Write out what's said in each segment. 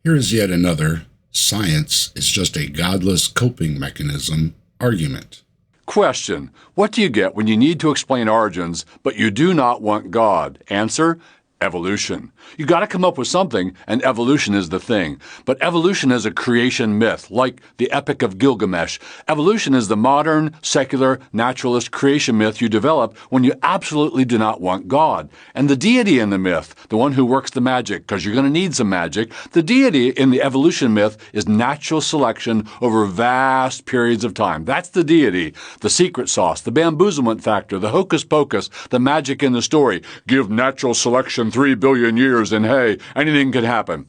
Here is yet another "science is just a godless coping mechanism" argument. Question: what do you get when you need to explain origins, but you do not want God? Answer: evolution. You got to come up with something, and evolution is the thing. But evolution is a creation myth, like the Epic of Gilgamesh. Evolution is the modern, secular, naturalist creation myth you develop when you absolutely do not want God. And the deity in the myth, the one who works the magic, because you're going to need some magic, the deity in the evolution myth is natural selection over vast periods of time. That's the deity, the secret sauce, the bamboozlement factor, the hocus pocus, the magic in the story. Give natural selection 3 billion years and hey, anything could happen.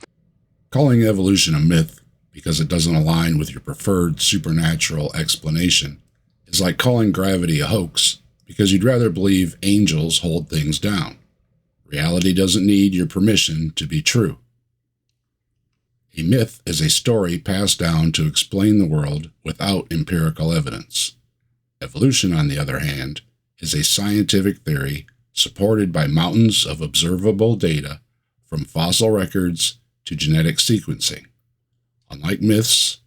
Calling evolution a myth because it doesn't align with your preferred supernatural explanation is like calling gravity a hoax because you'd rather believe angels hold things down. Reality doesn't need your permission to be true. A myth is a story passed down to explain the world without empirical evidence. Evolution, on the other hand, is a scientific theory supported by mountains of observable data from fossil records to genetic sequencing. Unlike myths,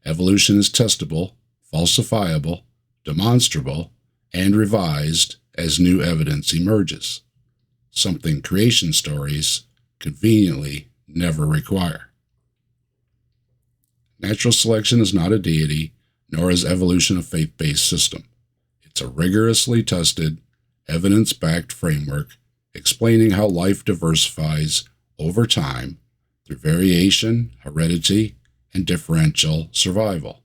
evolution is testable, falsifiable, demonstrable, and revised as new evidence emerges, something creation stories conveniently never require. Natural selection is not a deity, nor is evolution a faith-based system. It's a rigorously tested, evidence-backed framework explaining how life diversifies over time through variation, heredity, and differential survival.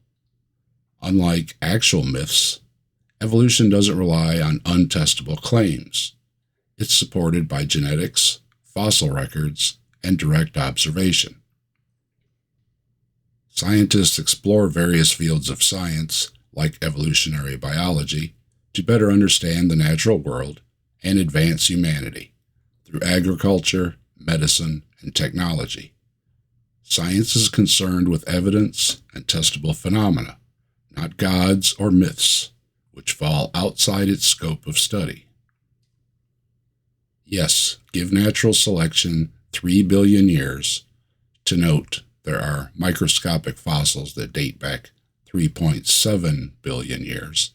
Unlike actual myths, evolution doesn't rely on untestable claims. It's supported by genetics, fossil records, and direct observation. Scientists explore various fields of science, like evolutionary biology, to better understand the natural world and advance humanity through agriculture, medicine, and technology. Science is concerned with evidence and testable phenomena, not gods or myths, which fall outside its scope of study. Yes, give natural selection 3 billion years. To note, there are microscopic fossils that date back 3.7 billion years.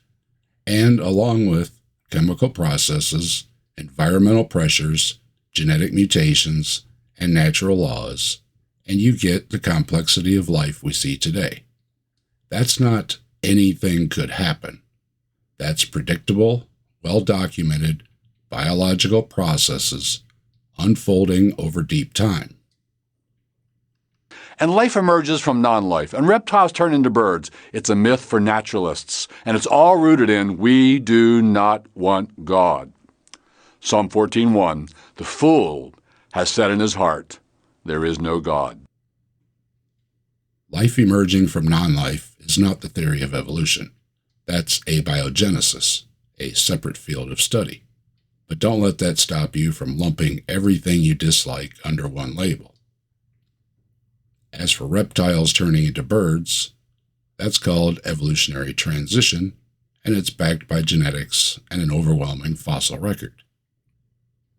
And along with chemical processes, environmental pressures, genetic mutations, and natural laws, and you get the complexity of life we see today. That's not anything could happen. That's predictable, well-documented biological processes unfolding over deep time. And life emerges from non-life, and reptiles turn into birds. It's a myth for naturalists, and it's all rooted in we do not want God. Psalm 14:1, the fool has said in his heart, there is no God. Life emerging from non-life is not the theory of evolution. That's abiogenesis, a separate field of study. But don't let that stop you from lumping everything you dislike under one label. As for reptiles turning into birds, that's called evolutionary transition, and it's backed by genetics and an overwhelming fossil record.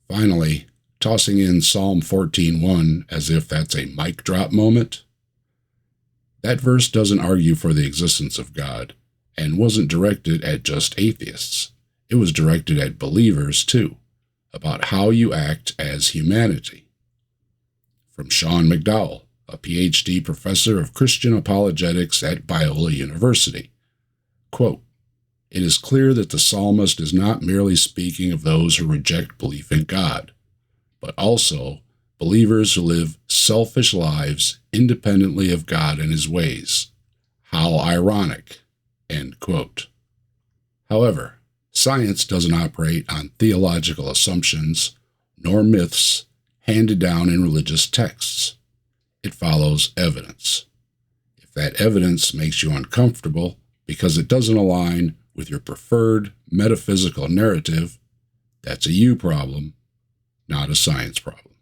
Finally, tossing in Psalm 14:1 as if that's a mic drop moment, that verse doesn't argue for the existence of God and wasn't directed at just atheists. It was directed at believers too, about how you act as humanity. From Sean McDowell, a PhD professor of Christian apologetics at Biola University. Quote, "It is clear that the psalmist is not merely speaking of those who reject belief in God, but also believers who live selfish lives independently of God and his ways. How ironic." End quote. However, science doesn't operate on theological assumptions nor myths handed down in religious texts. It follows evidence. If that evidence makes you uncomfortable because it doesn't align with your preferred metaphysical narrative, that's a you problem, not a science problem.